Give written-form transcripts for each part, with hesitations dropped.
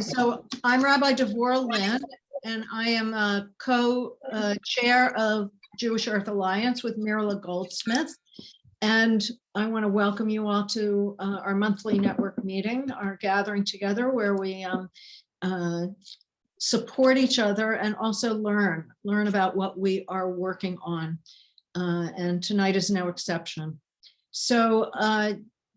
So I'm Rabbi Devorah Lynn, and I am a co-chair of Jewish Earth Alliance with Mirla Goldsmith. And I want to welcome you all to our monthly network meeting, our gathering together where we support each other and also learn about what we are working on. And tonight is no exception. So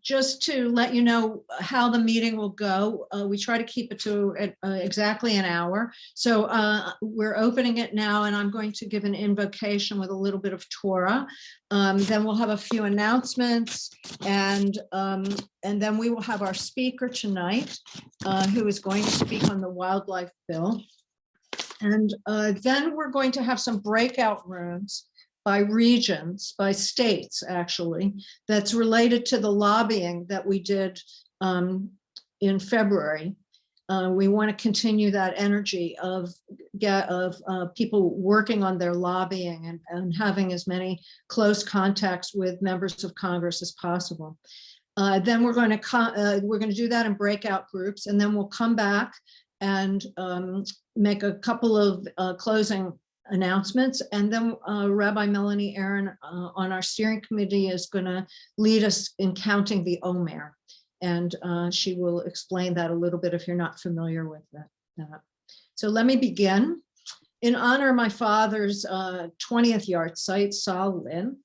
just to let you know how the meeting will go, we try to keep it to exactly an hour. So we're opening it now, and I'm going to give an invocation with a little bit of Torah. Then we'll have a few announcements, and then we will have our speaker tonight, who is going to speak on the wildlife bill. And then we're going to have some breakout rooms by regions, by states, actually, that's related to the lobbying that we did in February. We want to continue that energy of people working on their lobbying and having as many close contacts with members of Congress as possible. Then we're going to do that in breakout groups, and then we'll come back and make a couple of closing announcements, and then Rabbi Melanie Aaron on our steering committee is going to lead us in counting the Omer, and she will explain that a little bit if you're not familiar with that. So let me begin. In honor of my father's 20th yahrzeit, Sol Lynn,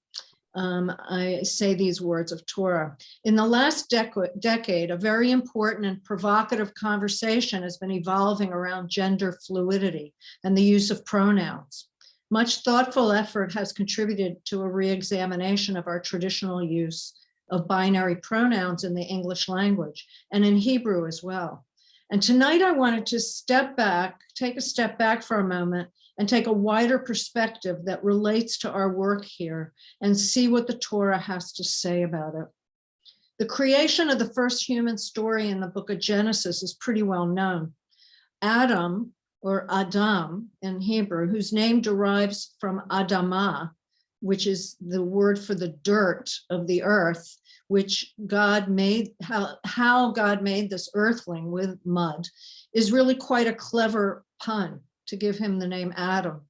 I say these words of Torah. In the last decade, a very important and provocative conversation has been evolving around gender fluidity and the use of pronouns. Much thoughtful effort has contributed to a re-examination of our traditional use of binary pronouns in the English language and in Hebrew as well. And tonight I wanted to take a step back for a moment and take a wider perspective that relates to our work here and see what the Torah has to say about it. The creation of the first human story in the book of Genesis is pretty well known. Adam, or Adam in Hebrew, whose name derives from Adamah, which is the word for the dirt of the earth, which God made, how God made this earthling with mud, is really quite a clever pun to give him the name Adam.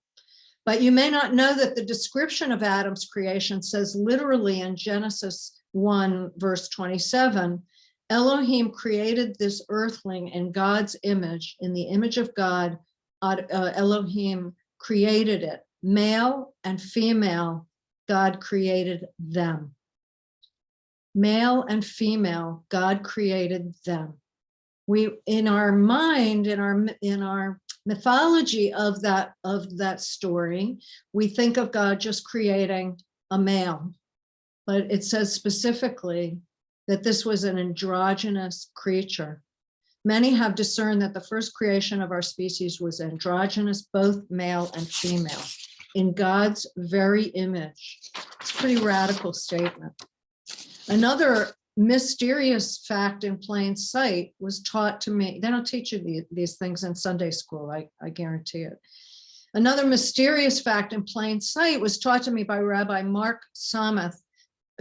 But you may not know that the description of Adam's creation says literally in Genesis 1, verse 27, Elohim created this earthling in God's image, in the image of God, Elohim created it. Male and female, God created them. Male and female, God created them. We, in our mind, in our mythology of that story, we think of God just creating a male, but it says specifically that this was an androgynous creature. Many have discerned that the first creation of our species was androgynous, both male and female, in God's very image. It's a pretty radical statement. Another mysterious fact in plain sight was taught to me. They don't teach you these things in Sunday school, I guarantee it. Another mysterious fact in plain sight was taught to me by Rabbi Mark Sameth,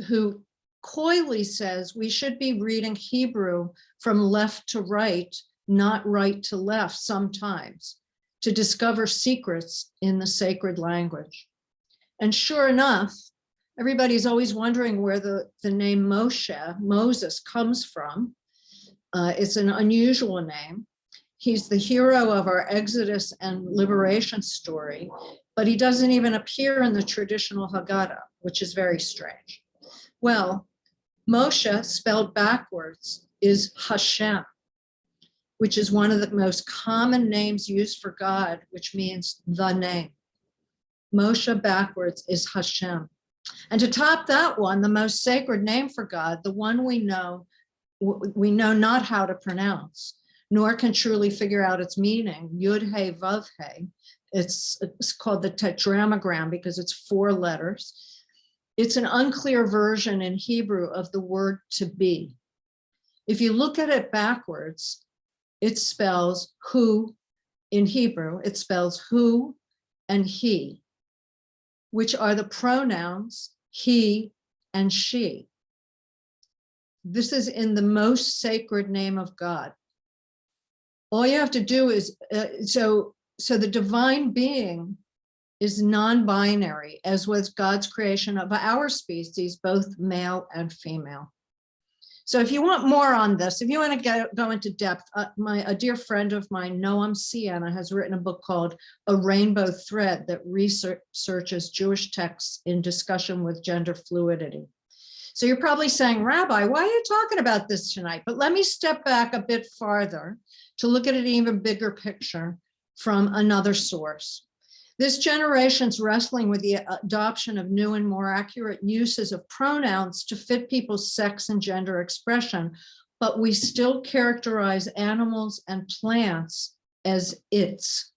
who coyly says we should be reading Hebrew from left to right, not right to left sometimes, to discover secrets in the sacred language. And sure enough, everybody's always wondering where the name Moses, comes from. It's an unusual name. He's the hero of our Exodus and liberation story, but he doesn't even appear in the traditional Haggadah, which is very strange. Well, Moshe, spelled backwards, is Hashem, which is one of the most common names used for God, which means the name. Moshe backwards is Hashem. And to top that one, the most sacred name for God, the one we know not how to pronounce, nor can truly figure out its meaning, Yud He Vav He. It's called the tetragrammaton because it's 4 letters. It's an unclear version in Hebrew of the word to be. If you look at it backwards, it spells who, in Hebrew, it spells who and he, which are the pronouns he and she. This is in the most sacred name of God. All you have to do is, so the divine being is non-binary, as was God's creation of our species, both male and female. So if you want more on this, if you want to go into depth, a dear friend of mine, Noam Sienna, has written a book called A Rainbow Thread that researches Jewish texts in discussion with gender fluidity. So you're probably saying, Rabbi, why are you talking about this tonight? But let me step back a bit farther to look at an even bigger picture from another source. This generation's wrestling with the adoption of new and more accurate uses of pronouns to fit people's sex and gender expression, but we still characterize animals and plants as its.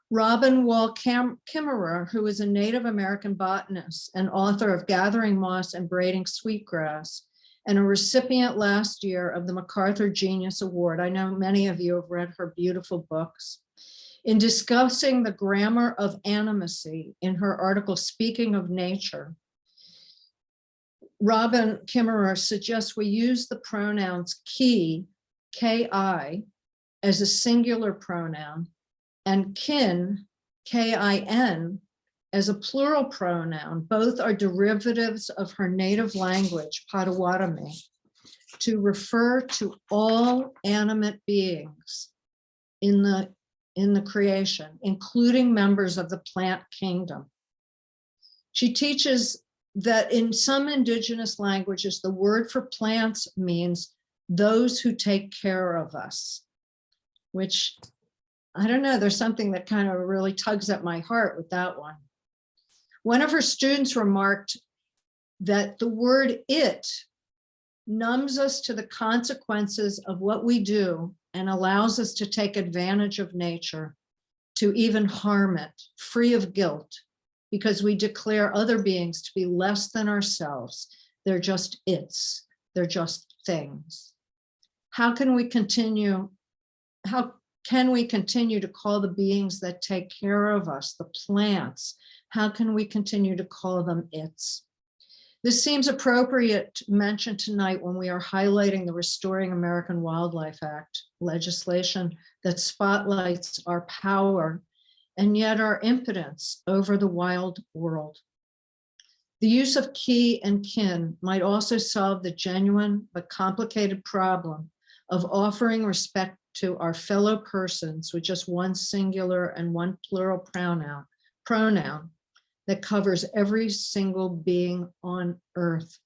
Robin Wall Kimmerer, who is a Native American botanist and author of Gathering Moss and Braiding Sweetgrass, and a recipient last year of the MacArthur Genius Award. I know many of you have read her beautiful books. In discussing the grammar of animacy in her article, Speaking of Nature, Robin Kimmerer suggests we use the pronouns ki, ki, as a singular pronoun, and kin, kin, as a plural pronoun. Both are derivatives of her native language, Potawatomi, to refer to all animate beings in the creation, including members of the plant kingdom. She teaches that in some indigenous languages, the word for plants means those who take care of us, which, I don't know, there's something that kind of really tugs at my heart with that one. One of her students remarked that the word it numbs us to the consequences of what we do and allows us to take advantage of nature, to even harm it, free of guilt, because we declare other beings to be less than ourselves. They're just its, they're just things. How can we continue to call the beings that take care of us, the plants, how can we continue to call them its? This seems appropriate to mention tonight when we are highlighting the Restoring American Wildlife Act legislation that spotlights our power and yet our impotence over the wild world. The use of ki and kin might also solve the genuine but complicated problem of offering respect to our fellow persons with just one singular and one plural pronoun that covers every single being on earth.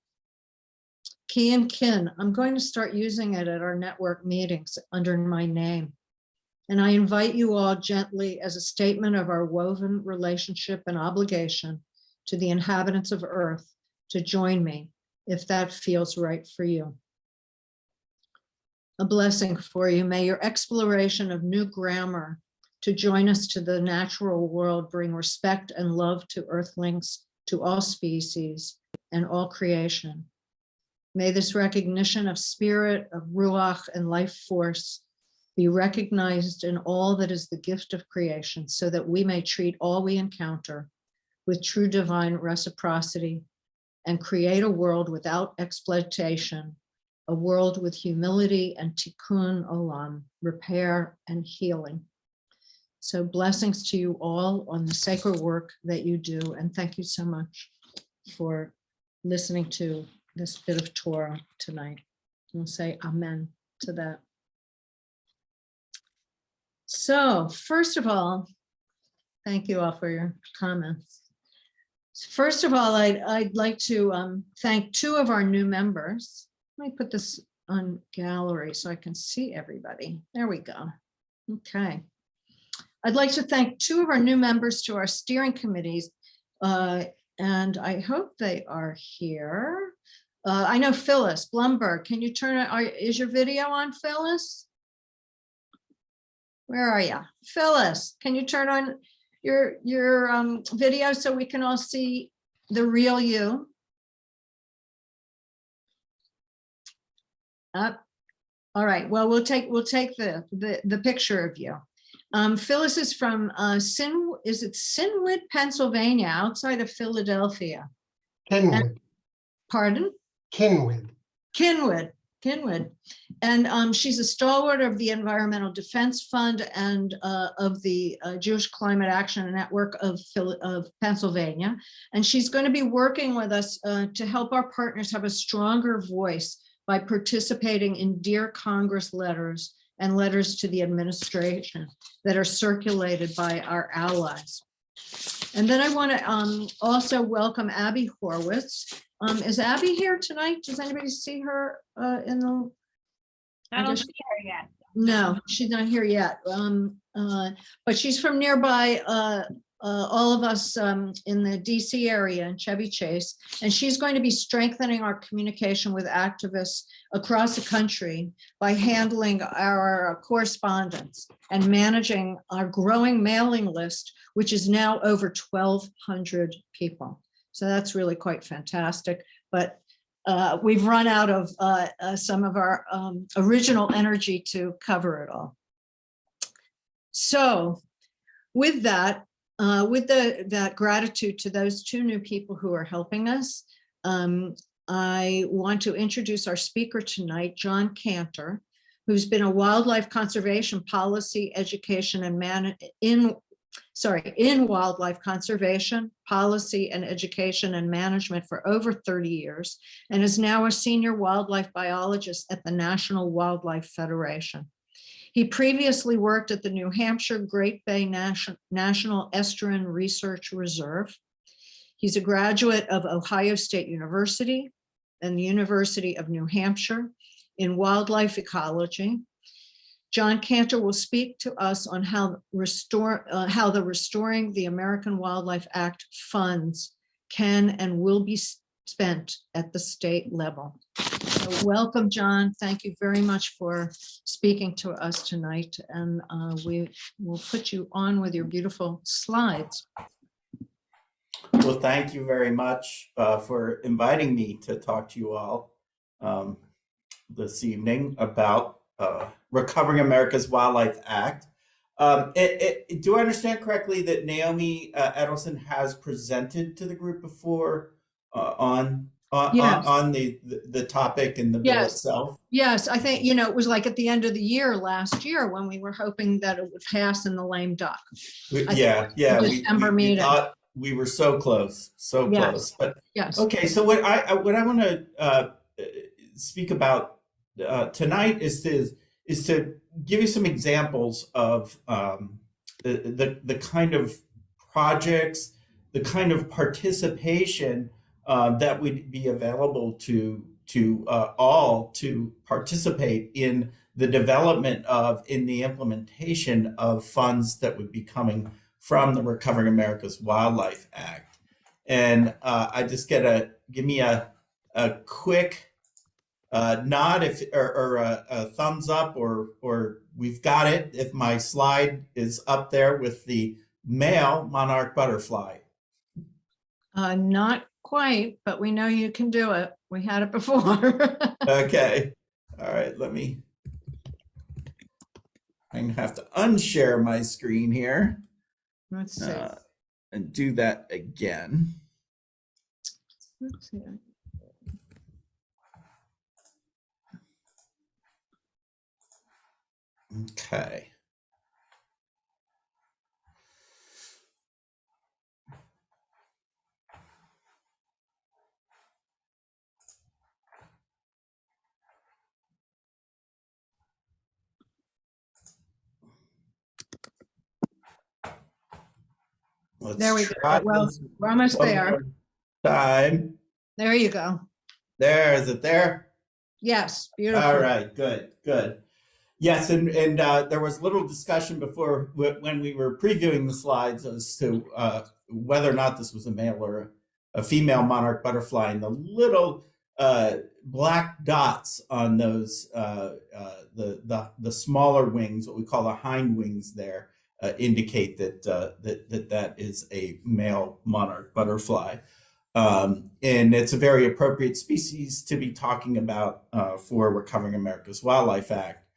Ki and kin, I'm going to start using it at our network meetings under my name. And I invite you all gently, as a statement of our woven relationship and obligation to the inhabitants of earth, to join me if that feels right for you. A blessing for you. May your exploration of new grammar to join us to the natural world bring respect and love to earthlings, to all species and all creation. May this recognition of spirit, of ruach and life force be recognized in all that is the gift of creation, so that we may treat all we encounter with true divine reciprocity and create a world without exploitation, a world with humility and tikkun olam, repair and healing. So blessings to you all on the sacred work that you do. And thank you so much for listening to this bit of Torah tonight. We'll say amen to that. So first of all, thank you all for your comments. First of all, I'd like to thank two of our new members. Let me put this on gallery so I can see everybody. There we go. Okay. I'd like to thank two of our new members to our steering committees, and I hope they are here. I know Phyllis Blumberg, can you turn it, is your video on, Phyllis? Where are you? Phyllis, can you turn on your video so we can all see the real you? Up. All right, well, we'll take the picture of you. Phyllis is from Sinwood, Pennsylvania, outside of Philadelphia. Kenwood. Pardon? Kenwood. Kenwood. Kinwood. And she's a stalwart of the Environmental Defense Fund and of the Jewish Climate Action Network of Pennsylvania. And she's going to be working with us to help our partners have a stronger voice by participating in Dear Congress letters and letters to the administration that are circulated by our allies. And then I want to also welcome Abby Horwitz. Is Abby here tonight? Does anybody see her in the? I don't see her yet. No, she's not here yet. But she's from nearby, all of us in the DC area in Chevy Chase, and she's going to be strengthening our communication with activists across the country by handling our correspondence and managing our growing mailing list, which is now over 1,200 people. So that's really quite fantastic. But we've run out of some of our original energy to cover it all. So with that, that gratitude to those two new people who are helping us, I want to introduce our speaker tonight, John Kanter, who's been a wildlife conservation policy, education, and in wildlife conservation, policy, and education and management for over 30 years, and is now a senior wildlife biologist at the National Wildlife Federation. He previously worked at the New Hampshire Great Bay National Estuarine Research Reserve. He's a graduate of Ohio State University and the University of New Hampshire in wildlife ecology. John Kanter will speak to us on how the Restoring the American Wildlife Act funds can and will be spent at the state level. So welcome, John. Thank you very much for speaking to us tonight. And we will put you on with your beautiful slides. Well, thank you very much for inviting me to talk to you all this evening about Recovering America's Wildlife Act. Do I understand correctly that Naomi Edelson has presented to the group before on the topic and the bill itself? Yes, I think, it was like at the end of the year last year when we were hoping that it would pass in the lame duck. December meeting. We were so close, close. But okay, so what I want to speak about tonight is to give you some examples of the kind of projects, the kind of participation that would be available to all to participate in the development in the implementation of funds that would be coming from the Recovering America's Wildlife Act. And I just give me a quick nod or a thumbs up or we've got it if my slide is up there with the male monarch butterfly. Not quite, but we know you can do it. We had it before. Okay. All right. I'm gonna have to unshare my screen here. Let's see. And do that again. Let's see. Okay. There we go. Well, we're almost there. Time. There you go. Is it there? Yes, beautiful. All right, good. Yes, and there was little discussion before when we were previewing the slides as to whether or not this was a male or a female monarch butterfly, and the little black dots on those the smaller wings, what we call the hind wings, there indicate that that is a male monarch butterfly, and it's a very appropriate species to be talking about for Recovering America's Wildlife Act.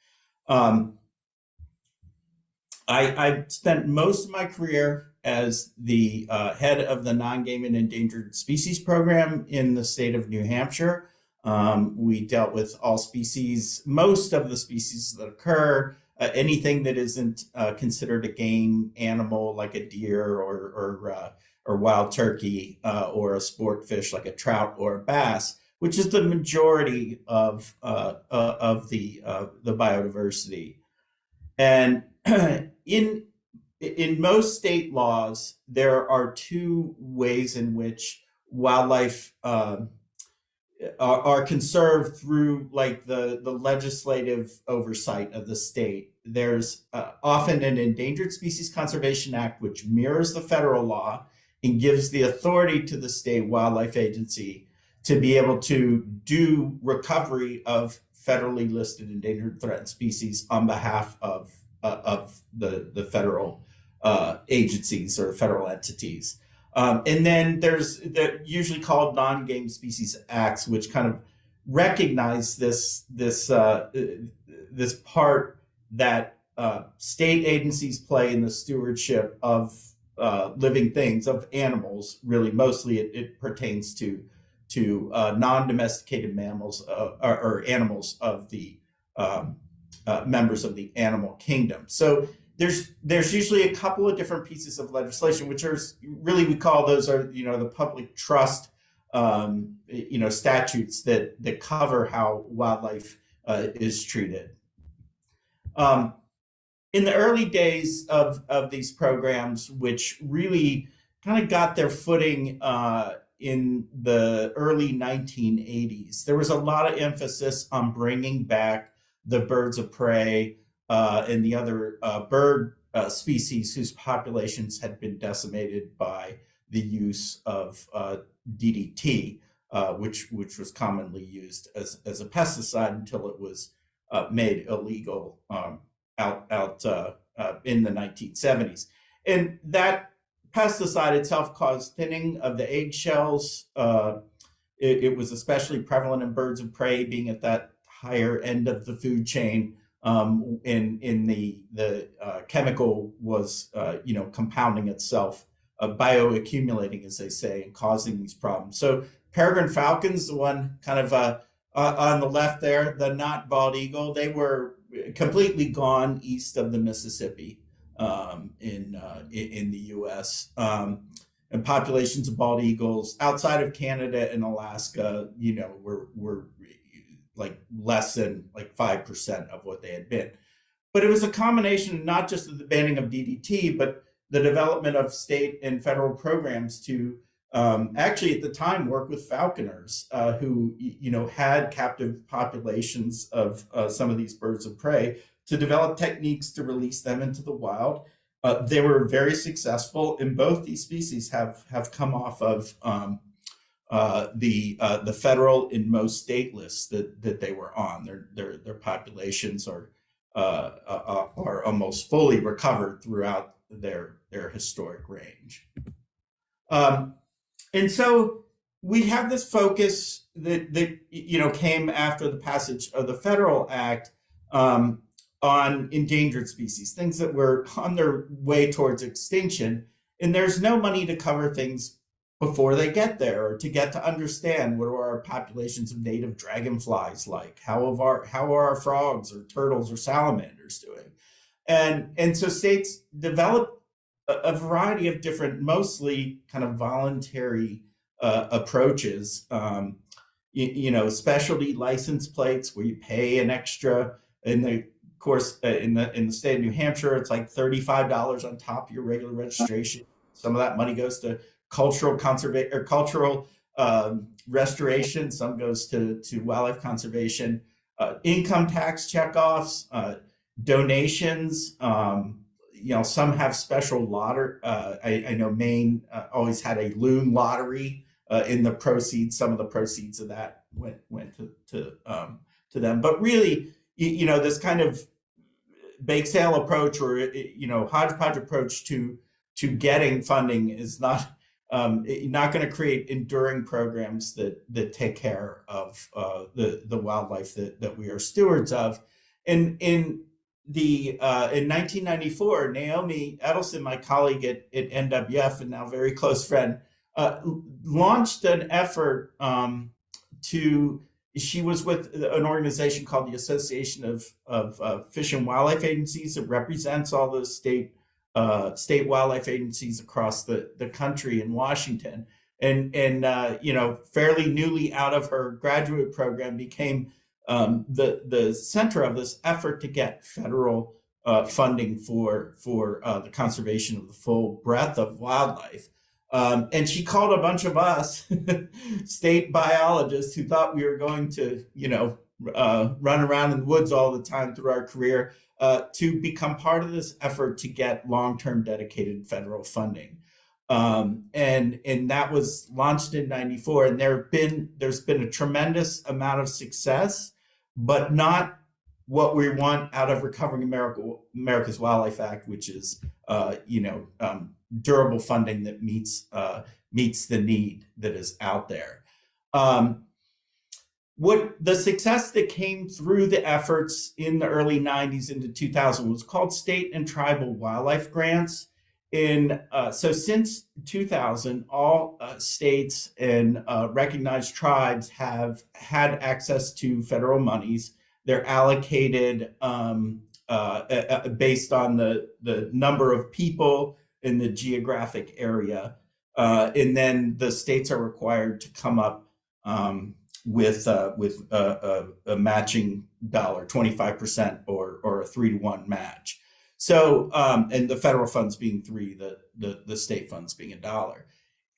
I spent most of my career as the head of the Non-Game and Endangered Species Program in the state of New Hampshire. We dealt with all species, most of the species that occur, anything that isn't considered a game animal like a deer or wild turkey, or a sport fish like a trout or a bass, which is the majority of the biodiversity. And in most state laws, there are two ways in which wildlife are conserved through like the legislative oversight of the state. There's often an Endangered Species Conservation Act, which mirrors the federal law and gives the authority to the state wildlife agency to be able to do recovery of federally listed endangered threatened species on behalf of the federal agencies or federal entities. And then there's the usually called non-game species acts, which kind of recognize this part that state agencies play in the stewardship of living things, of animals. Really, mostly it pertains to non-domesticated mammals or animals of the members of the animal kingdom. So there's usually a couple of different pieces of legislation, which are really, we call those are, the public trust, statutes that cover how wildlife is treated. In the early days of these programs, which really kind of got their footing in the early 1980s, there was a lot of emphasis on bringing back the birds of prey and the other bird species whose populations had been decimated by the use of DDT, which was commonly used as a pesticide until it was made illegal out in the 1970s. And that pesticide itself caused thinning of the eggshells. It was especially prevalent in birds of prey, being at that higher end of the food chain. In the chemical was compounding itself, bioaccumulating, as they say, and causing these problems. So peregrine falcons, the one kind of on the left there, the not bald eagle, they were completely gone east of the Mississippi in the U.S. And populations of bald eagles outside of Canada and Alaska, were like less than like 5% of what they had been. But it was a combination not just of the banning of DDT, but the development of state and federal programs to actually at the time work with falconers who had captive populations of some of these birds of prey, to develop techniques to release them into the wild. They were very successful, and both these species have come off of the federal and most state lists that they were on. Their populations are almost fully recovered throughout their historic range. And so we have this focus that came after the passage of the Federal Act on endangered species, things that were on their way towards extinction, and there's no money to cover things before they get there, or to get to understand what are our populations of native dragonflies like, how are our frogs or turtles or salamanders doing, and so states develop a variety of different, mostly kind of voluntary approaches. Specialty license plates where you pay an extra. In the course, in the state of New Hampshire, it's like $35 on top of your regular registration. Some of that money goes to cultural conservation or cultural restoration. Some goes to wildlife conservation. Income tax checkoffs, donations. Some have special lottery. I know Maine always had a loon lottery in the proceeds. Some of the proceeds of that went to them. But really, this kind of bake sale approach, or hodgepodge approach to getting funding is not going to create enduring programs that take care of the wildlife that we are stewards of. And in 1994, Naomi Edelson, my colleague at NWF and now very close friend, launched an effort to she was with an organization called the Association of Fish and Wildlife Agencies. It represents all the state wildlife agencies across the country in Washington. And fairly newly out of her graduate program, became the center of this effort to get federal funding for the conservation of the full breadth of wildlife. And she called a bunch of us state biologists who thought we were going to, run around in the woods all the time through our career, to become part of this effort to get long-term dedicated federal funding. And that was launched in '94, and there's been a tremendous amount of success, but not what we want out of Recovering America's Wildlife Act, which is durable funding that meets the need that is out there. What the success that came through the efforts in the early '90s into 2000 was called state and tribal wildlife grants. So since 2000, all states and recognized tribes have had access to federal monies. They're allocated based on the number of people in the geographic area. And then the states are required to come up with a matching dollar, 25% or a 3-to-1 match. So, and the federal funds being $3, the state funds being $1.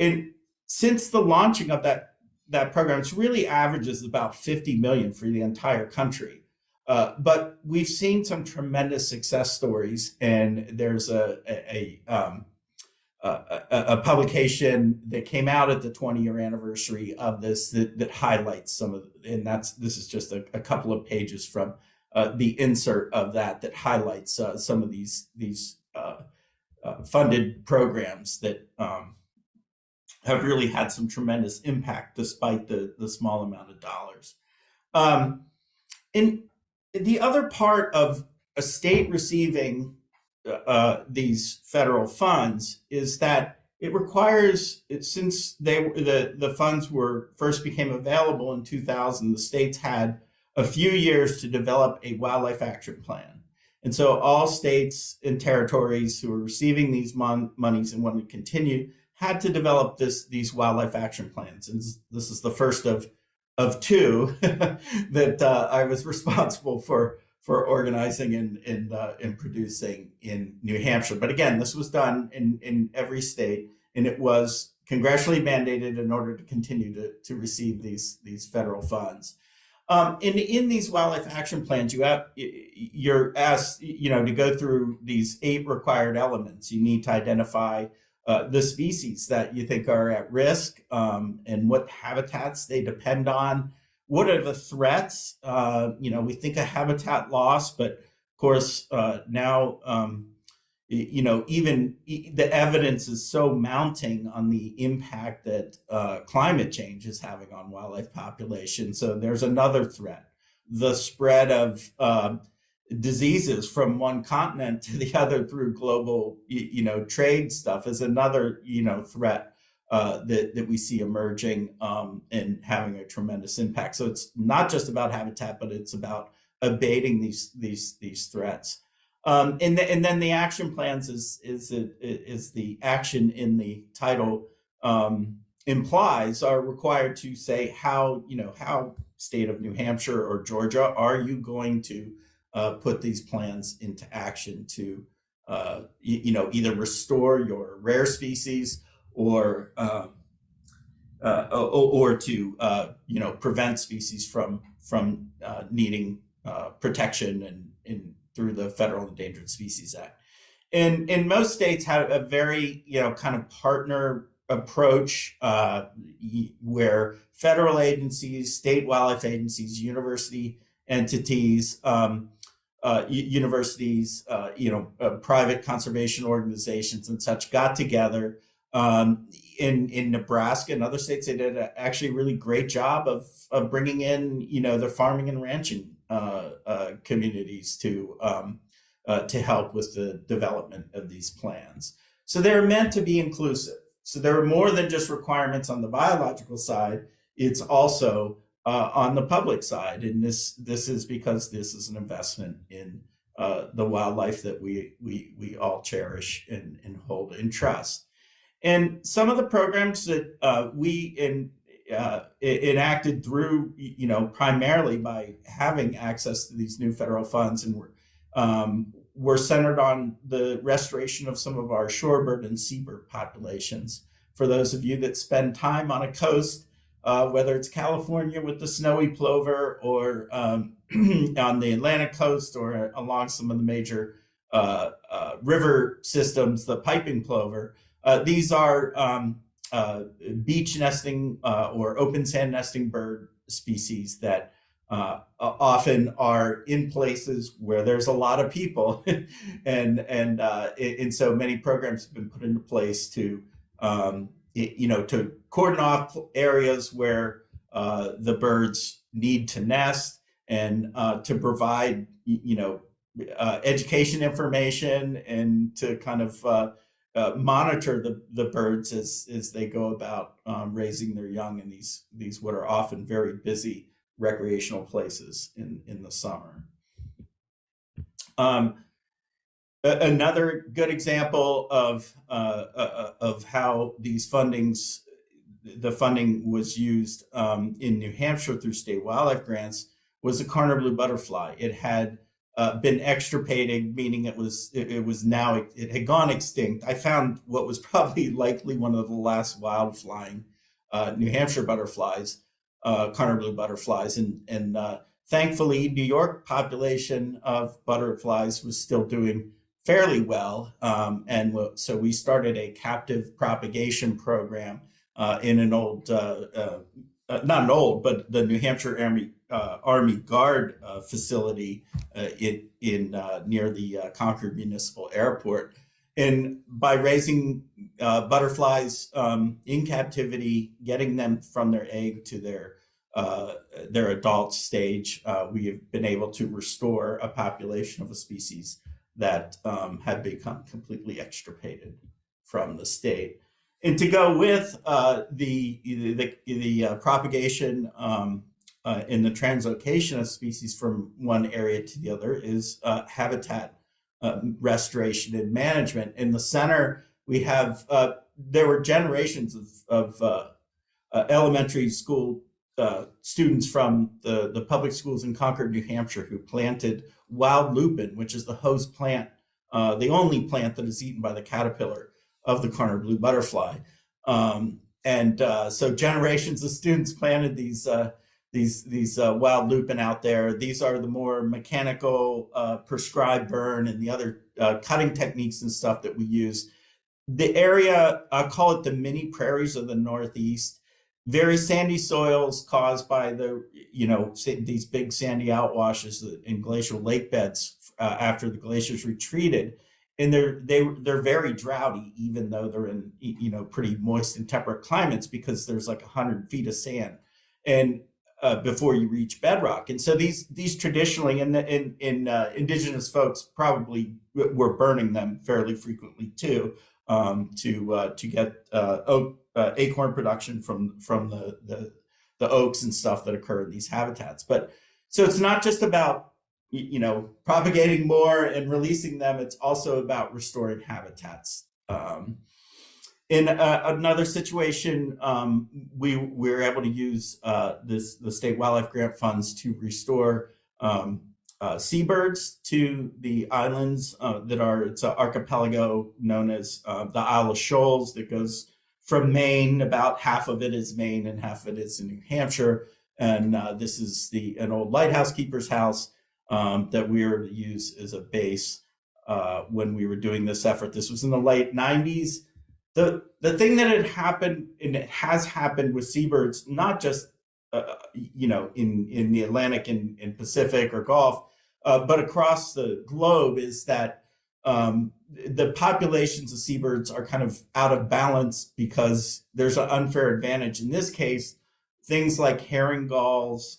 And since the launching of that program, it's really averages about 50 million for the entire country. But we've seen some tremendous success stories, and there's a publication that came out at the 20-year anniversary of this that highlights some of, and this is just a couple of pages from the insert of that highlights some of these funded programs that have really had some tremendous impact despite the small amount of dollars. And the other part of a state receiving these federal funds is that it requires, since the funds first became available in 2000, the states had a few years to develop a wildlife action plan. And so all states and territories who are receiving these monies and want to continue had to develop these wildlife action plans. And this is the first of two that I was responsible for organizing and producing in New Hampshire. But again, this was done in every state, and it was congressionally mandated in order to continue to receive these federal funds. In these wildlife action plans, you're asked, to go through these 8 required elements. You need to identify the species that you think are at risk, and what habitats they depend on. What are the threats? We think of habitat loss, but of course now, even the evidence is so mounting on the impact that climate change is having on wildlife populations. So there's another threat. The spread of diseases from one continent to the other through global, trade stuff is another, threat that we see emerging and having a tremendous impact. So it's not just about habitat, but it's about abating these threats. And then the action plans is the action in the title implies are required to say how state of New Hampshire or Georgia are you going to put these plans into action to either restore your rare species or to prevent species from needing protection and through the Federal Endangered Species Act. And most states have a very kind of partner approach where federal agencies, state wildlife agencies, university entities, universities, private conservation organizations and such got together. In Nebraska and other states, they did actually a really great job of bringing in, the farming and ranching communities to help with the development of these plans. So they're meant to be inclusive. So there are more than just requirements on the biological side. It's also on the public side. And this is because this is an investment in the wildlife that we all cherish and hold in trust. And some of the programs that we enacted through, primarily by having access to these new federal funds, and were centered on the restoration of some of our shorebird and seabird populations. For those of you that spend time on a coast, whether it's California with the snowy plover, or on the Atlantic coast, or along some of the major river systems, the piping plover, these are beach nesting or open sand nesting bird species that often are in places where there's a lot of people, and so many programs have been put into place to to cordon off areas where the birds need to nest, and to provide education information, and to kind of monitor the birds as they go about raising their young in these what are often very busy recreational places in the summer. Another good example of how the funding was used in New Hampshire through state wildlife grants was the Karner blue butterfly. It had been extirpated, meaning it had gone extinct. I found what was probably likely one of the last wild flying New Hampshire butterflies, Karner blue butterflies, and thankfully New York population of butterflies was still doing fairly well, and so we started a captive propagation program in an old, not an old, but the New Hampshire Army Guard facility in near the Concord Municipal Airport. And by raising butterflies in captivity, getting them from their egg to their adult stage, we have been able to restore a population of a species that had become completely extirpated from the state. And to go with the propagation in the translocation of species from one area to the other is habitat restoration and management. In the center, we have there were generations of elementary school students from the public schools in Concord, New Hampshire, who planted wild lupin, which is the host plant, the only plant that is eaten by the caterpillar of the Karner blue butterfly. So generations of students planted these wild lupin out there. These are the more mechanical prescribed burn and the other cutting techniques and stuff that we use. The area, I call it the mini prairies of the Northeast. Very sandy soils caused by these big sandy outwashes in glacial lake beds after the glaciers retreated, and they're very droughty, even though they're in pretty moist and temperate climates, because there's like 100 feet of sand and before you reach bedrock. And so these traditionally, and indigenous folks probably were burning them fairly frequently too, to get acorn production from the oaks and stuff that occur in these habitats. But so it's not just about propagating more and releasing them, it's also about restoring habitats. In another situation, we were able to use the state wildlife grant funds to restore seabirds to the islands it's an archipelago known as the Isle of Shoals that goes from Maine. About half of it is Maine and half of it is in New Hampshire. And this is an old lighthouse keeper's house that we were to use as a base when we were doing this effort. This was in the late 90s. The thing that had happened, and it has happened with seabirds, not just in the Atlantic and Pacific or Gulf, but across the globe, is that the populations of seabirds are kind of out of balance because there's an unfair advantage. In this case, things like herring gulls,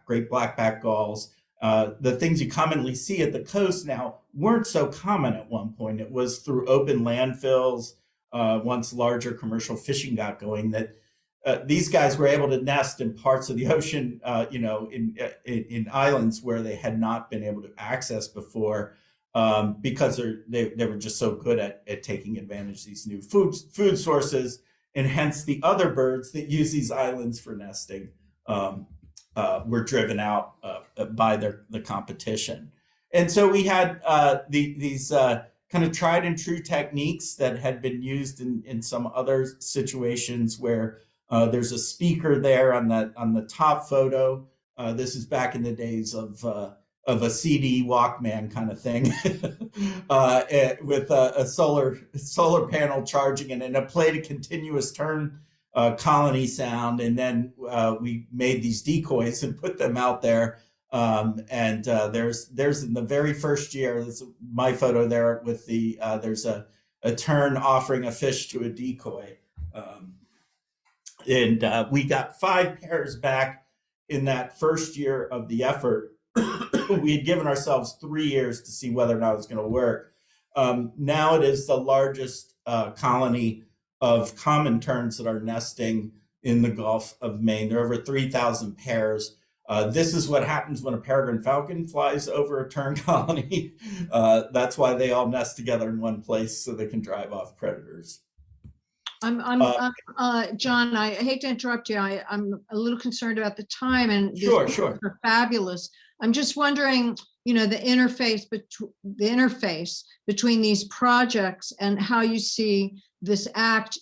great blackback gulls, the things you commonly see at the coast now weren't so common at one point. It was through open landfills, once larger commercial fishing got going, that these guys were able to nest in parts of the ocean, in islands where they had not been able to access before, because they were just so good at taking advantage of these new food sources, and hence the other birds that use these islands for nesting were driven out by the competition. And so we had these kind of tried and true techniques that had been used in some other situations where there's a speaker there on the top photo. This is back in the days of a CD Walkman kind of thing, with a solar panel charging it, and it played a continuous turn colony sound. And then we made these decoys and put them out there. There's in the very first year, this is my photo there with there's a tern offering a fish to a decoy. We got 5 pairs back in that first year of the effort. We had given ourselves 3 years to see whether or not it was going to work. Now it is the largest colony of common terns that are nesting in the Gulf of Maine. There are over 3,000 pairs. This is what happens when a peregrine falcon flies over a tern colony. That's why they all nest together in one place, so they can drive off predators. John, I hate to interrupt you. I'm a little concerned about the time, and sure. Are fabulous. I'm just wondering, the interface between these projects and how you see this act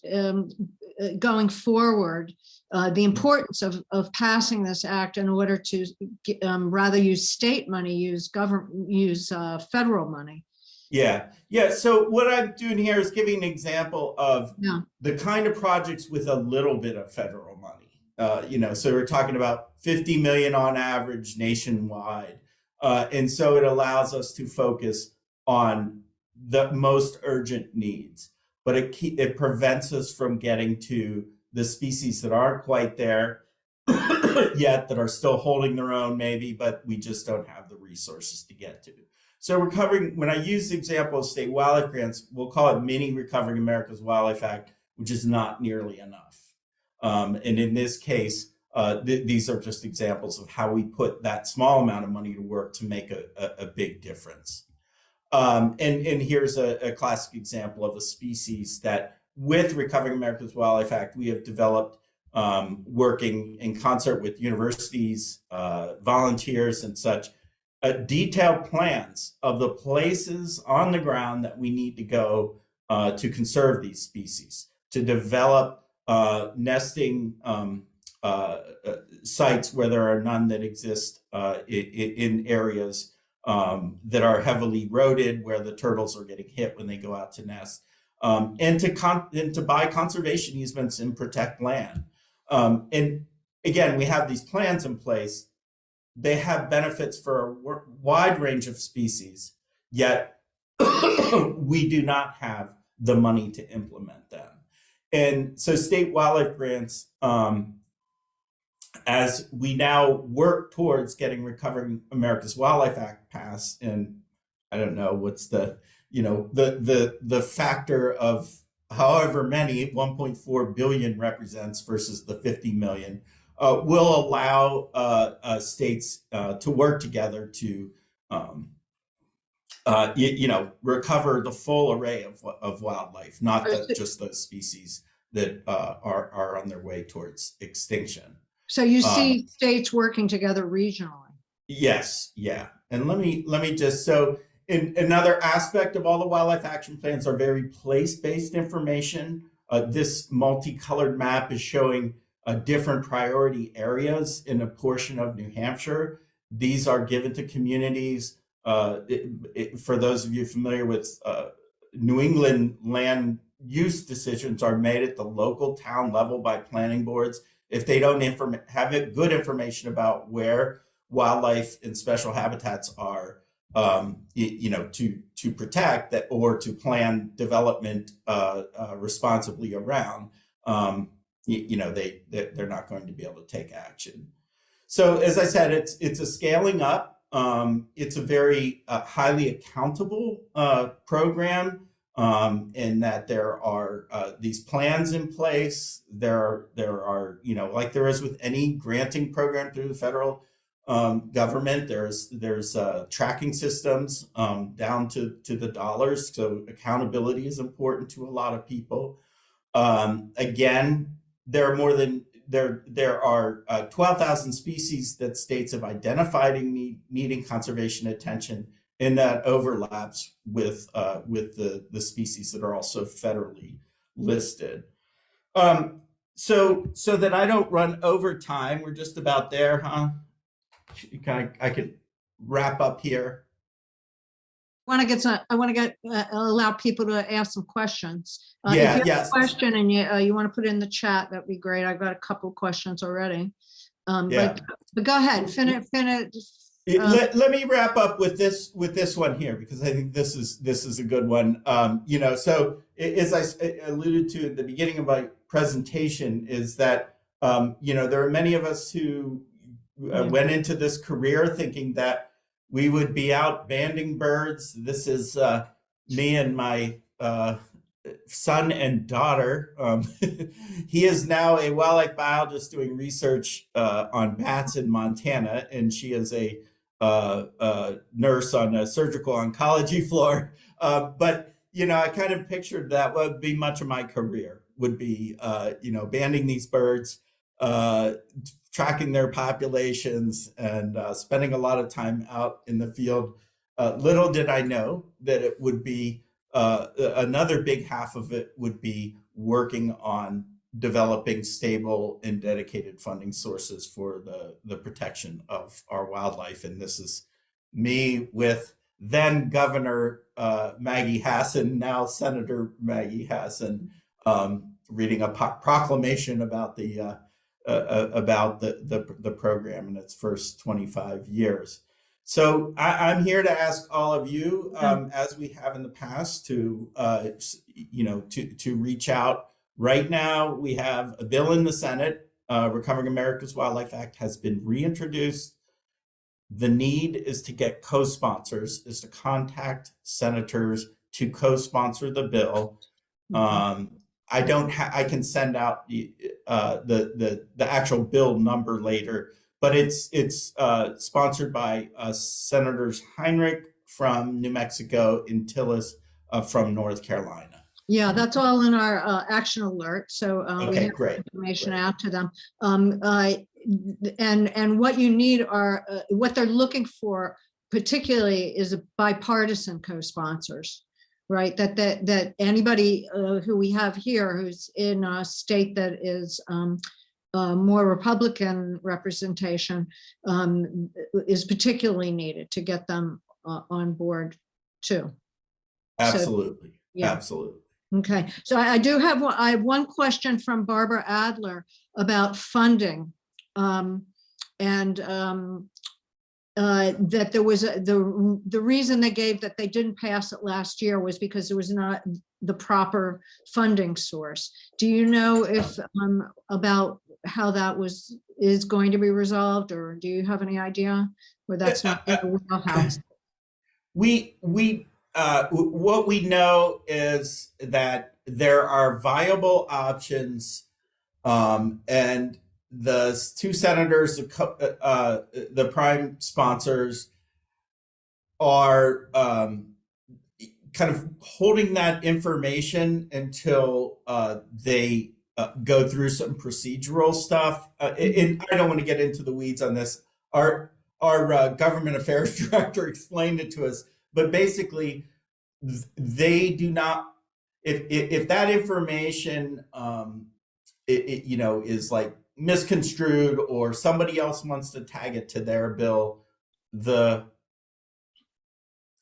going forward. The importance of passing this act in order to rather use state money, use federal money. Yeah. So what I'm doing here is giving an example of the kind of projects with a little bit of federal money. So we're talking about 50 million on average nationwide. And so it allows us to focus on the most urgent needs, but it prevents us from getting to the species that aren't quite there yet, that are still holding their own maybe, but we just don't have the resources to get to. So when I use the example of state wildlife grants, we'll call it mini Recovering America's Wildlife Act, which is not nearly enough. And in this case, these are just examples of how we put that small amount of money to work to make a big difference. And here's a classic example of a species that, with Recovering America's Wildlife Act, we have developed, working in concert with universities, volunteers and such, detailed plans of the places on the ground that we need to go to conserve these species, to develop nesting sites where there are none that exist in areas that are heavily eroded, where the turtles are getting hit when they go out to nest, and to buy conservation easements and protect land. And again, we have these plans in place. They have benefits for a wide range of species, yet we do not have the money to implement them. And so state wildlife grants, as we now work towards getting Recovering America's Wildlife Act passed, and I don't know what's the factor of however many 1.4 billion represents versus the 50 million, will allow states to work together to recover the full array of wildlife, not just those species that are on their way towards extinction. So you see states working together regionally. Yes, yeah. And let me just, so another aspect of all the wildlife action plans are very place-based information. This multicolored map is showing different priority areas in a portion of New Hampshire. These are given to communities. For those of you familiar with New England, land use decisions are made at the local town level by planning boards. If they don't have good information about where wildlife and special habitats are, to protect that or to plan development responsibly around, they're not going to be able to take action. So as I said, it's a scaling up. It's a very highly accountable program. in that there are these plans in place. There are, like there is with any granting program through the federal government, there's tracking systems down to the dollars. So accountability is important to a lot of people. Again, there are 12,000 species that states have identified needing conservation attention, and that overlaps with the species that are also federally listed. So that I don't run over time, we're just about there, huh? I could wrap up here. I want to allow people to ask some questions. Yeah, if you have yes. a question and you want to put it in the chat, that'd be great. I've got a couple questions already. Yeah. But go ahead, finish. Let me wrap up with this one here, because I think this is a good one. So as I alluded to at the beginning of my presentation, is that there are many of us who went into this career thinking that we would be out banding birds. This is me and my son and daughter. He is now a wildlife biologist doing research on bats in Montana, and she is a nurse on a surgical oncology floor. But I kind of pictured that would be much of my career, would be banding these birds, tracking their populations, and spending a lot of time out in the field. Little did I know that it would be another big half of it would be working on developing stable and dedicated funding sources for the protection of our wildlife. And this is me with then Governor Maggie Hassan, now Senator Maggie Hassan, reading a proclamation about the program in its first 25 years. So I'm here to ask all of you, as we have in the past, to reach out. Right now, we have a bill in the Senate. Recovering America's Wildlife Act has been reintroduced. The need is to get co-sponsors, is to contact senators to co-sponsor the bill. I can send out the actual bill number later, but it's sponsored by Senators Heinrich from New Mexico and Tillis from North Carolina. Yeah, that's all in our action alert. So we have great. Information out to them. And what you need are what they're looking for, particularly, is a bipartisan co-sponsors, right? That anybody who we have here who's in a state that is more Republican representation is particularly needed to get them on board too. Absolutely. So, yeah. Absolutely. Okay, so I have one question from Barbara Adler about funding, and that there was the reason they gave that they didn't pass it last year was because there was not the proper funding source. Do you know if about how that is going to be resolved, or do you have any idea where that's not in the wheelhouse? What we know is that there are viable options, and the two senators, the prime sponsors, are kind of holding that information until they go through some procedural stuff. And I don't want to get into the weeds on this. Our government affairs director explained it to us. But basically, they do not. If that information, is like misconstrued, or somebody else wants to tag it to their bill,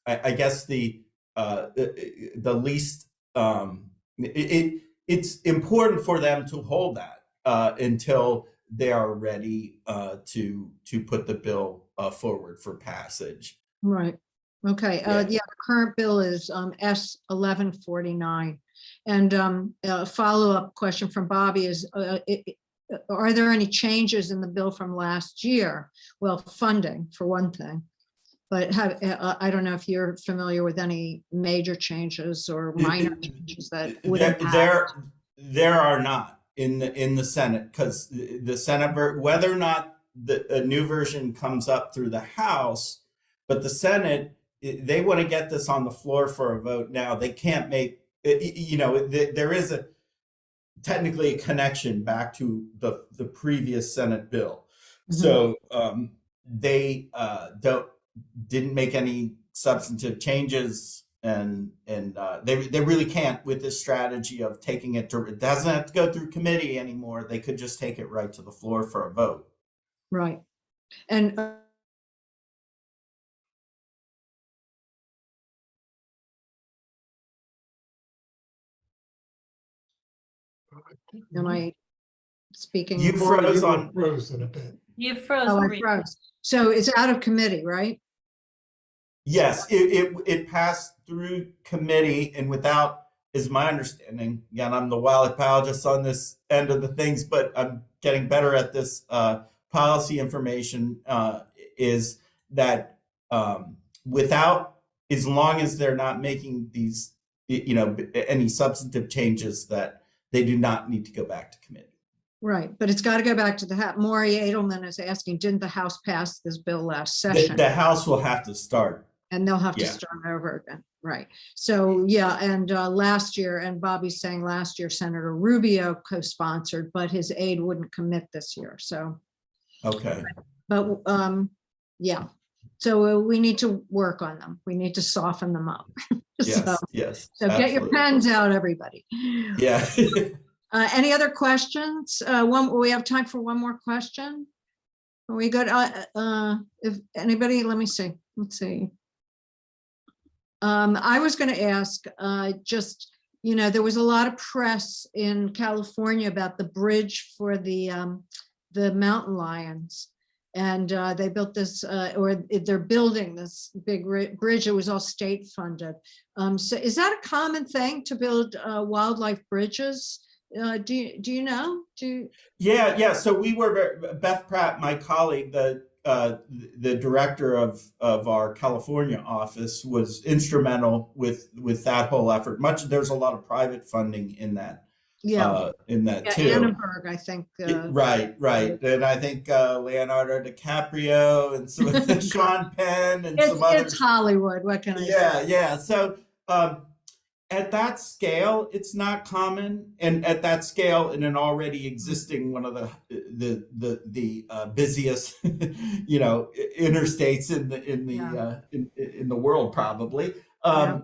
I guess the least it's important for them to hold that until they are ready to put the bill forward for passage. Right. Okay. Yeah. The current bill is S 1149, and a follow-up question from Bobby is: are there any changes in the bill from last year? Well, funding for one thing. but I don't know if you're familiar with any major changes or minor changes that would impact. There are not in the Senate, because the Senate, whether or not a new version comes up through the House, but the Senate, they want to get this on the floor for a vote now. They can't make, there is technically a connection back to the previous Senate bill. Mm-hmm. So they didn't make any substantive changes, and they really can't with this strategy of taking it to, it doesn't have to go through committee anymore. They could just take it right to the floor for a vote. Right. And am I speaking? You froze on. Frozen a bit. You froze. Oh, I froze. So it's out of committee, right? Yes, it passed through committee, and without, is my understanding, again, I'm the wildlife biologist on this end of the things, but I'm getting better at this policy information, is that without, as long as they're not making these, any substantive changes, that they do not need to go back to committee. Right, but it's got to go back to the House. Maury Edelman is asking, didn't the House pass this bill last session? The House will have to start. And they'll have to start over again. Right. So, yeah, and last year, and Bobby's saying last year, Senator Rubio co-sponsored, but his aide wouldn't commit this year. So, okay. But, yeah. So we need to work on them. We need to soften them up. Yes, yes. So absolutely. Get your pens out, everybody. Yeah. Any other questions? We have time for one more question. Are we good? If anybody, let me see. Let's see. I was going to ask, there was a lot of press in California about the bridge for the mountain lions, and they built this, or they're building this big bridge. It was all state funded. So is that a common thing to build wildlife bridges? Do you know? Yeah. So we were, Beth Pratt, my colleague, the director of our California office, was instrumental with that whole effort. There's a lot of private funding in that. Yeah, too. Annenberg, I think. Right. And I think Leonardo DiCaprio and some Sean Penn and some others. It's Hollywood. What can I say? Yeah. So at that scale, it's not common, and at that scale, in an already existing one of the busiest, interstates in the world, probably,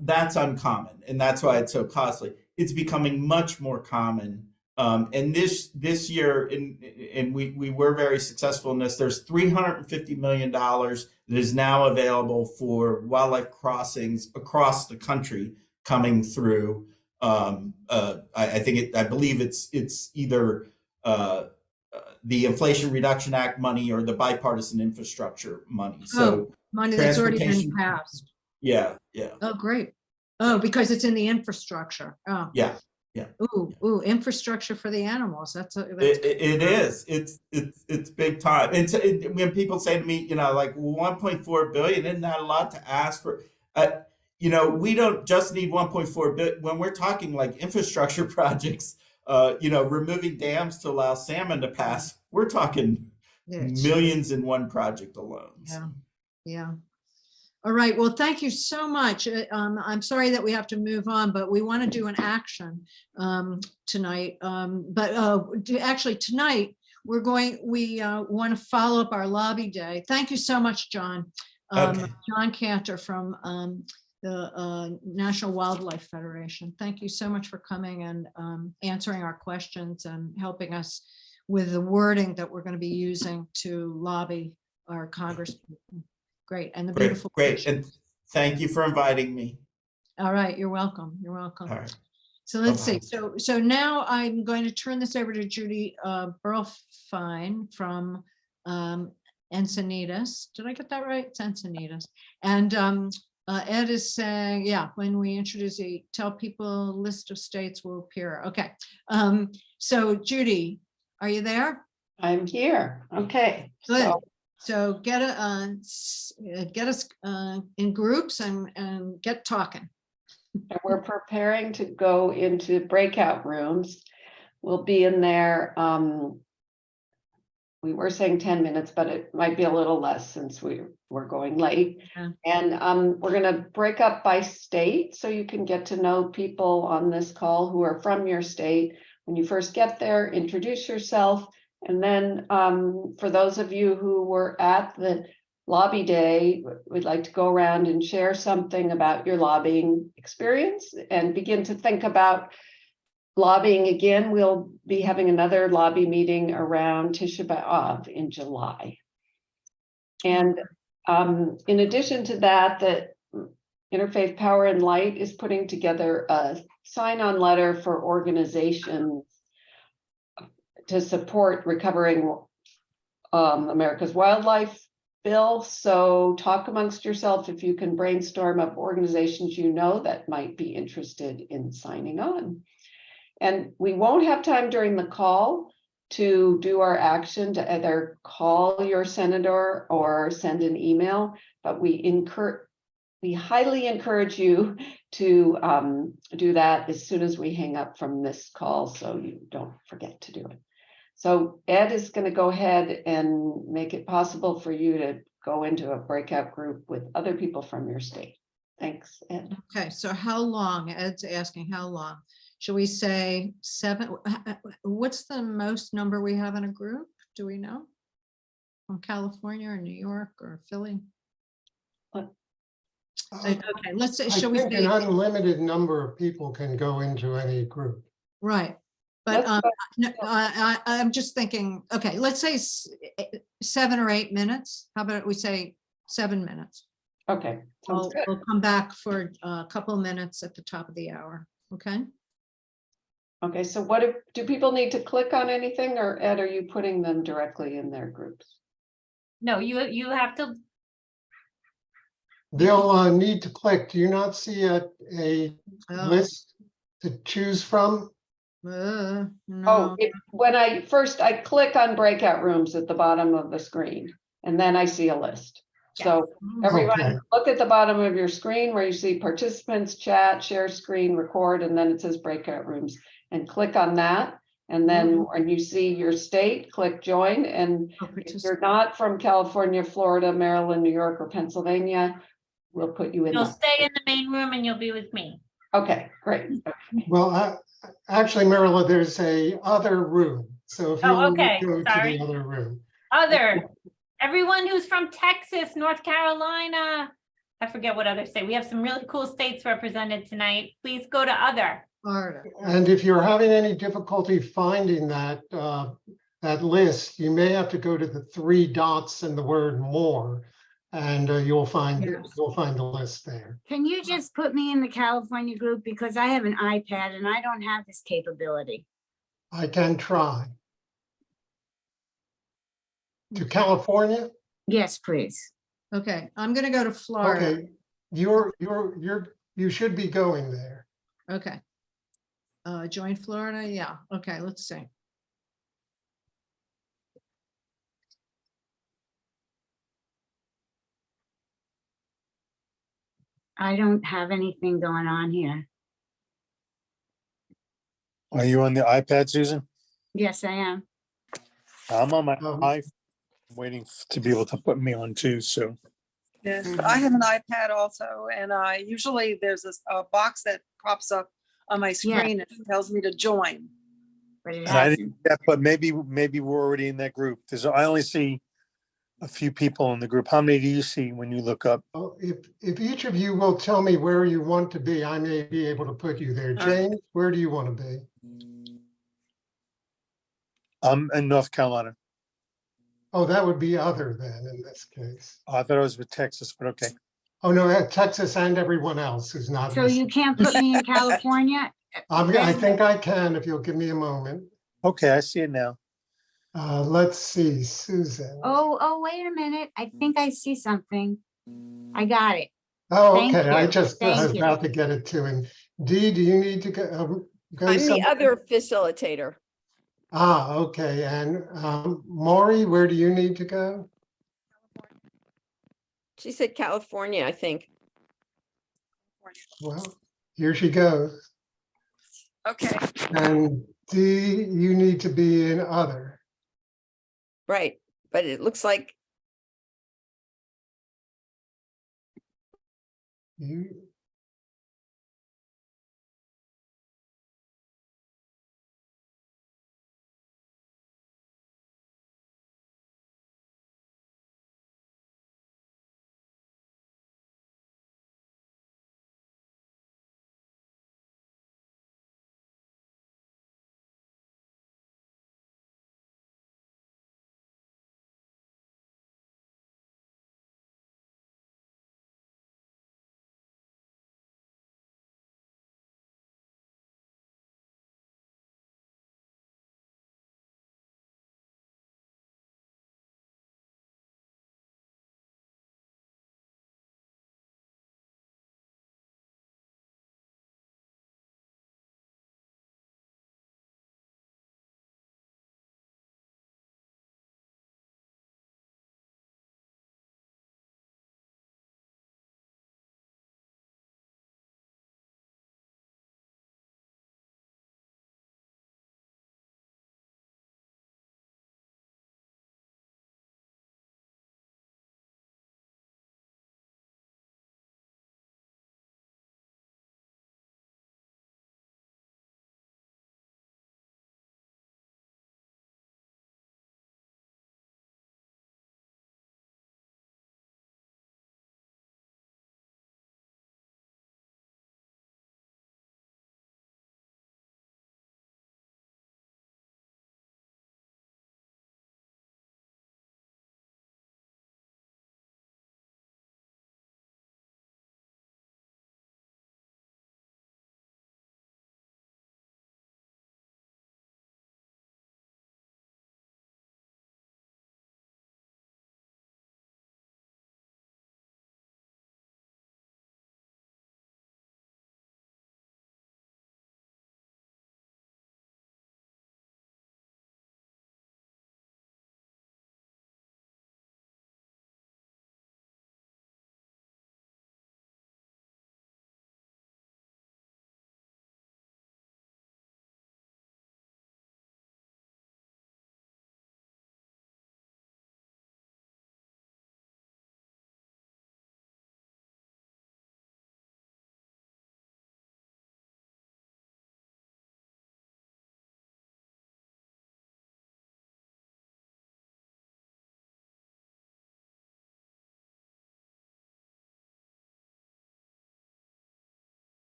that's uncommon, and that's why it's so costly. It's becoming much more common, and this year, and we were very successful in this. There's $350 million that is now available for wildlife crossings across the country, coming through. I believe it's either the Inflation Reduction Act money or the bipartisan infrastructure money. So money that's already been passed. Yeah. Oh, great. Oh, because it's in the infrastructure. Oh. Yeah. Ooh, infrastructure for the animals. It is. It's big time. And when people say to me, like 1.4 billion, isn't that a lot to ask for? We don't just need 1.4 billion. When we're talking like infrastructure projects, removing dams to allow salmon to pass, we're talking millions in one project alone. Yeah. All right. Well, thank you so much. I'm sorry that we have to move on, but we want to do an action tonight. Actually tonight we want to follow up our lobby day. Thank you so much, John. John Kanter from the National Wildlife Federation. Thank you so much for coming and answering our questions and helping us with the wording that we're going to be using to lobby our congresspeople. Great. And the beautiful. Great. And thank you for inviting me. All right. You're welcome. All right. So let's see. So now I'm going to turn this over to Judy Burlfine from Encinitas. Did I get that right? It's Encinitas. And Ed is saying, when we introduce tell people list of states will appear. Okay. So Judy, are you there? I'm here. Okay. Good. So get us in groups and get talking. And we're preparing to go into breakout rooms. We'll be in there. We were saying 10 minutes, but it might be a little less since we're going late. Yeah. And we're going to break up by state so you can get to know people on this call who are from your state. When you first get there, introduce yourself. And then for those of you who were at the lobby day, we'd like to go around and share something about your lobbying experience and begin to think about lobbying again. We'll be having another lobby meeting around Tisha B'Av in July. And in addition to that, the Interfaith Power and Light is putting together a sign-on letter for organizations to support recovering America's wildlife bill. So talk amongst yourself if you can brainstorm up organizations you know that might be interested in signing on. And we won't have time during the call to do our action to either call your senator or send an email, but we highly encourage you to do that as soon as we hang up from this call so you don't forget to do it. So Ed is going to go ahead and make it possible for you to go into a breakout group with other people from your state. Thanks, Ed. Okay, so how long? Ed's asking how long. Should we say 7? What's the most number we have in a group? Do we know? From California or New York or Philly? Okay, let's say, I think an unlimited number of people can go into any group. Right. But I'm just thinking, okay, let's say 7 or 8 minutes. How about we say 7 minutes? Okay. We'll come back for a couple of minutes at the top of the hour. Okay. Okay, so do people need to click on anything, or Ed, are you putting them directly in their groups? No, you have to. They'll need to click. Do you not see a list to choose from? No. When I click on breakout rooms at the bottom of the screen, and then I see a list. So everyone look at the bottom of your screen where you see participants, chat, share screen, record, and then it says breakout rooms, and click on that. And then when you see your state, click join. And if you're not from California, Florida, Maryland, New York, or Pennsylvania, we'll put you in. You'll stay in the main room and you'll be with me. Okay, great. Okay. Well, actually, Marilla, there's a other room. So if you go to the other room. Everyone who's from Texas, North Carolina, I forget what other state. We have some really cool states represented tonight. Please go to other. And if you're having any difficulty finding that list, you may have to go to the 3 dots and the word more, and you'll find the list there. Can you just put me in the California group, because I have an iPad and I don't have this capability? I can try. To California? Yes, please. Okay, I'm going to go to Florida. Okay, you should be going there. Okay. Join Florida. Yeah. Okay, let's see. I don't have anything going on here. Are you on the iPad, Susan? Yes, I am. I'm on my iPhone, waiting to be able to put me on too. So yes, I have an iPad also, and usually there's a box that pops up on my screen and tells me to join. But it I didn't get that, but maybe we're already in that group. I only see a few people in the group. How many do you see when you look up? Oh, if each of you will tell me where you want to be, I may be able to put you there. James, where do you want to be? I'm in North Carolina. Oh, that would be other then in this case. Oh, I thought it was with Texas, but okay. Oh, no, Texas and everyone else who's not. So you can't put me in California? I think I can if you'll give me a moment. Okay, I see it now. Let's see, Susan. Oh, wait a minute. I think I see something. I got it. Oh, Thank okay. you. I was Thank you. about to get it to him. Dee, do you need to go? I'm the other facilitator. Okay. And Maury, where do you need to go? She said California, I think. Well, here she goes. Okay, And D, you need to be in other. Right, but it looks like You,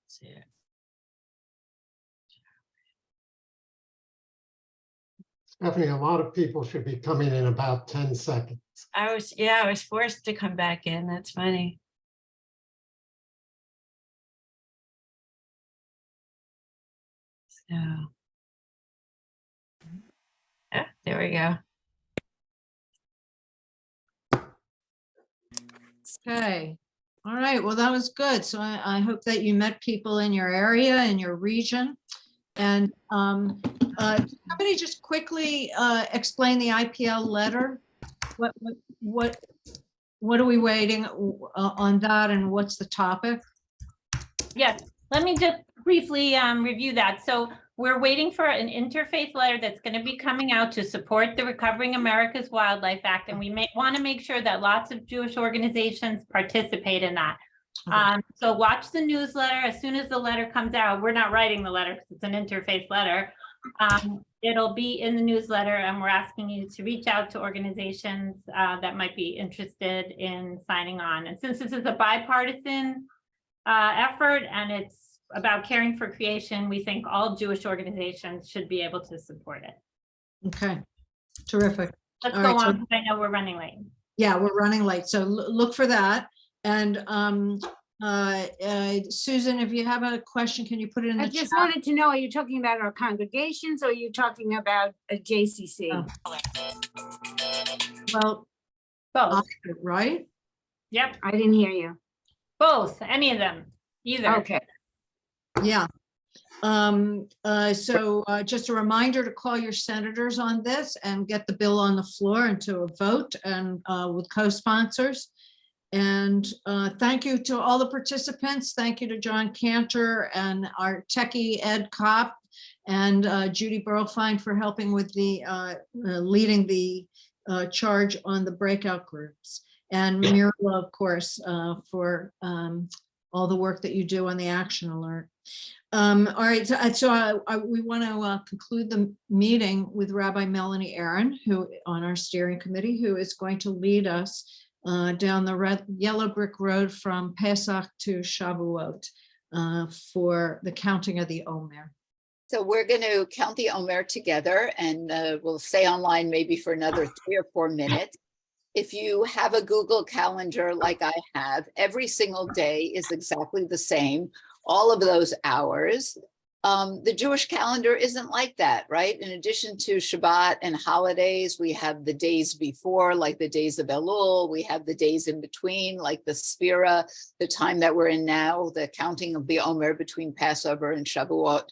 See it. Stephanie, a lot of people should be coming in about 10 seconds. I was forced to come back in. That's funny. So, there we go. Okay. All right. Well, that was good. So I hope that you met people in your area, in your region. And somebody just quickly explain the IPL letter. What are we waiting on that, and what's the topic? Yes, let me just briefly review that. So we're waiting for an interfaith letter that's going to be coming out to support the Recovering America's Wildlife Act, and we may want to make sure that lots of Jewish organizations participate in that. Okay. So watch the newsletter. As soon as the letter comes out, we're not writing the letter because it's an interfaith letter. It'll be in the newsletter, and we're asking you to reach out to organizations that might be interested in signing on. And since this is a bipartisan effort and it's about caring for creation, we think all Jewish organizations should be able to support it. Okay, terrific. Let's All go right, so- on, because I know we're running late. Yeah, we're running late, so look for that. And Susan, if you have a question, can you put it in the I chat? just wanted to know, are you talking about our congregations or are you talking about a JCC? Oh. Well, Both. right? Yep, I didn't hear you. both, any of them, either. Okay. Yeah. So just a reminder to call your senators on this and get the bill on the floor and to a vote, and with co-sponsors. And thank you to all the participants. Thank you to John Kanter and our techie Ed Kopp and Judy Burlfine for helping with the leading the charge on the breakout groups. And Muriel, of course, for all the work that you do on the action alert. All right, so we want to conclude the meeting with Rabbi Melanie Aaron, who on our steering committee, who is going to lead us down the yellow brick road from Pesach to Shavuot for the counting of the Omer. So we're going to count the Omer together, and we'll stay online maybe for another 3 or 4 minutes. If you have a Google Calendar like I have, every single day is exactly the same, all of those hours. The Jewish calendar isn't like that, right? In addition to Shabbat and holidays, we have the days before, like the days of Elul. We have the days in between, like the Sphira, the time that we're in now, the counting of the Omer between Passover and Shavuot.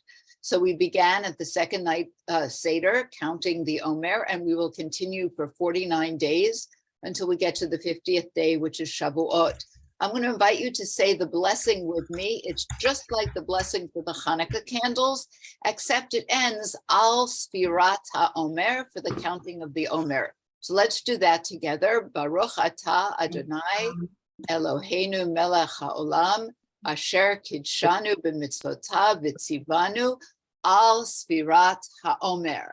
So we began at the second night Seder, counting the Omer, and we will continue for 49 days until we get to the 50th day, which is Shavuot. I'm going to invite you to say the blessing with me. It's just like the blessing for the Hanukkah candles, except it ends Al Sfirat HaOmer, for the counting of the Omer. So let's do that together. Baruch Atah Adonai Eloheinu Melech HaOlam Asher Kidshanu B'mitzvotav V'tzivanu Al Sfirat HaOmer.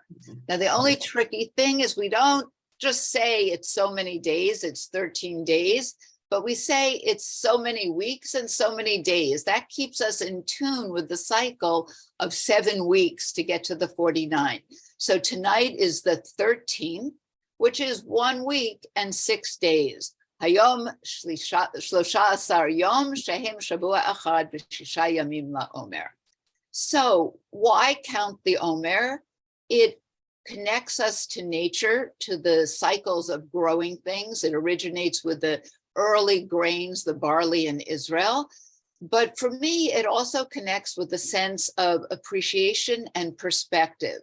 Now, the only tricky thing is we don't just say it's so many days, it's 13 days. But we say it's so many weeks and so many days. That keeps us in tune with the cycle of 7 weeks to get to the 49. So tonight is the 13th, which is 1 week and 6 days. Hayom shlosha asar yom shehem shavua echad v'shisha yamim la'omer. So why count the Omer? It connects us to nature, to the cycles of growing things. It originates with the early grains, the barley in Israel. But for me, it also connects with a sense of appreciation and perspective.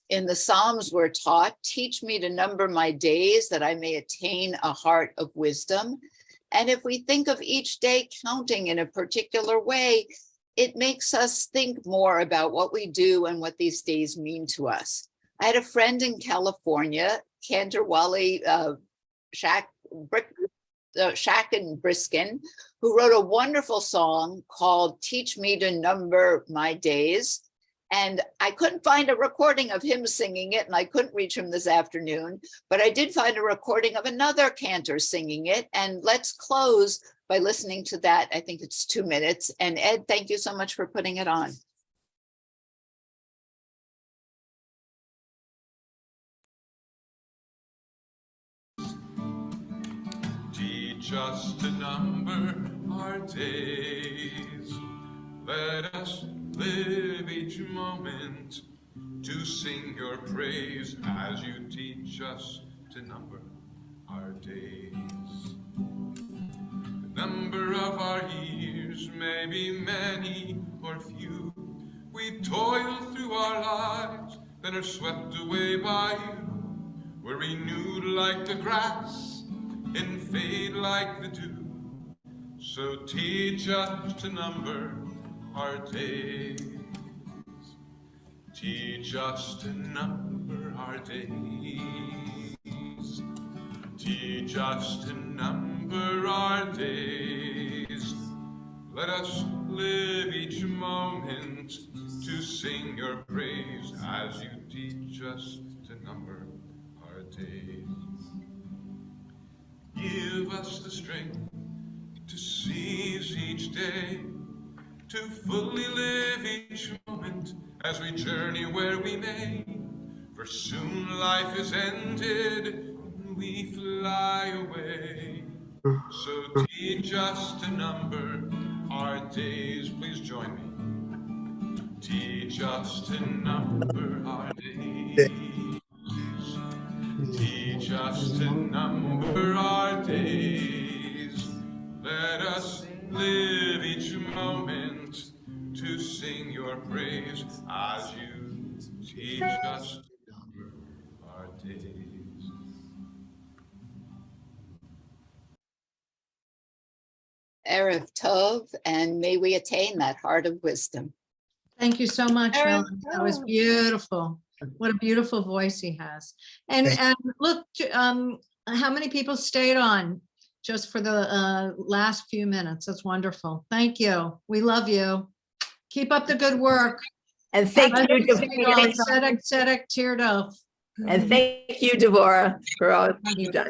In the Psalms, we're taught, teach me to number my days that I may attain a heart of wisdom. And if we think of each day counting in a particular way, it makes us think more about what we do and what these days mean to us. I had a friend in California, Kanter Wally Shack and Briskin, who wrote a wonderful song called Teach Me to Number My Days. And I couldn't find a recording of him singing it, and I couldn't reach him this afternoon, but I did find a recording of another Kanter singing it. And let's close by listening to that. I think it's 2 minutes. And Ed, thank you so much for putting it on. Teach us to number our days. Let us live each moment to sing your praise as you teach us to number our days. The number of our years may be many or few. We toil through our lives, then are swept away by you. We're renewed like the grass and fade like the dew. So teach us to number our days. Teach us to number our days. Teach us to number our days. Let us live each moment to sing your praise as you teach us to number our days. Give us the strength to seize each day, to fully live each moment as we journey where we may. For soon life is ended and we fly away. So teach us to number our days. Please join me. Teach us to number our days. Teach us to number our days. Let us live each moment to sing your praise as you teach us to number our days. Erev Tov, and may we attain that heart of wisdom. Thank you so much, Helen. That was beautiful. What a beautiful voice he has. And look, how many people stayed on just for the last few minutes? That's wonderful. Thank you. We love you. Keep up the good work. And thank you, Tzedek, Tzedek, Tirdof. and thank you, Deborah, for all you've done.